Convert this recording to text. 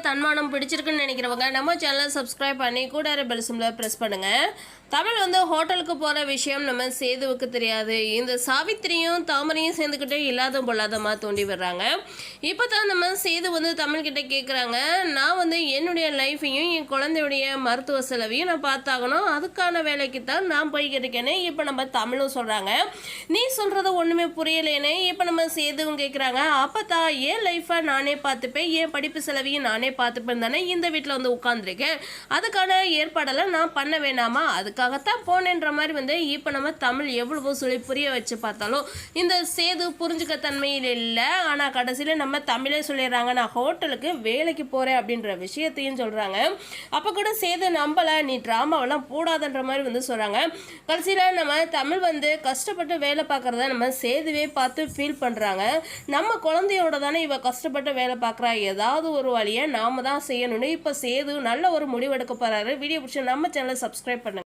தன்மானம் பிடிச்சிருக்குன்னு நினைக்கிறவங்க நம்ம சேனலை சப்ஸ்கிரைப் பண்ணி கூட பெல் சிம்பலை ப்ரெஸ் பண்ணுங்கள். தமிழ் ஹோட்டலுக்கு போகிற விஷயம் நம்ம சேதுவுக்கு தெரியாது. இந்த சாவித்திரியும் தாமரையும் சேர்ந்துக்கிட்டே இல்லாத பொல்லாதமாக தோண்டி விடுறாங்க. இப்போ தான் நம்ம சேது தமிழ்கிட்ட கேட்குறாங்க, நான் என்னுடைய லைஃப்பையும் என் குழந்தையுடைய மருத்துவ செலவையும் நான் பார்த்தாகணும், அதுக்கான வேலைக்கு தான் நான் போய்கிட்டு இருக்கேன்னு இப்போ நம்ம தமிழும் சொல்கிறாங்க. நீ சொல்கிறத ஒன்றுமே புரியலேன்னு இப்போ நம்ம சேதுவும் கேட்குறாங்க. அப்போ தான் என் லைஃப்பை நானே பார்த்துப்பேன், என் படிப்பு செலவையும் நானே பார்த்துப்பேன் தானே இந்த வீட்டில் உட்காந்துருக்கேன், அதுக்கான ஏற்பாடெல்லாம் நான் பண்ண வேணாமா, அதுக்காகத்தான் போனேன்ற மாதிரி இப்போ நம்ம தமிழ் எவ்வளவோ சொல்லி புரிய வச்சு பார்த்தாலும் இந்த சேது புரிஞ்சுக்க தன்மையில் இல்லை. ஆனால் கடைசியில் நம்ம தமிழே சொல்லிடுறாங்க, நான் ஹோட்டலுக்கு வேலைக்கு போகிறேன் அப்படின்ற விஷயத்தையும் சொல்கிறாங்க. அப்போ கூட சேது நம்பலை, நீ ட்ராமாவெல்லாம் போடாதன்ற மாதிரி சொல்கிறாங்க. கடைசியில் நம்ம தமிழ் கஷ்டப்பட்டு வேலை பார்க்குறத நம்ம சேதுவே பார்த்து ஃபீல் பண்ணுறாங்க. நம்ம குழந்தையோட தானே இவ கஷ்டப்பட்டு வேலை பார்க்குறா, ஏதாவது ஒரு வழியை நாம தான் செய்யணும்னு இப்போ சேது நல்ல ஒரு முடிவெடுக்க போகிறாரு. வீடியோ பிடிச்ச நம்ம சேனலை சப்ஸ்கிரைப் பண்ணுங்க.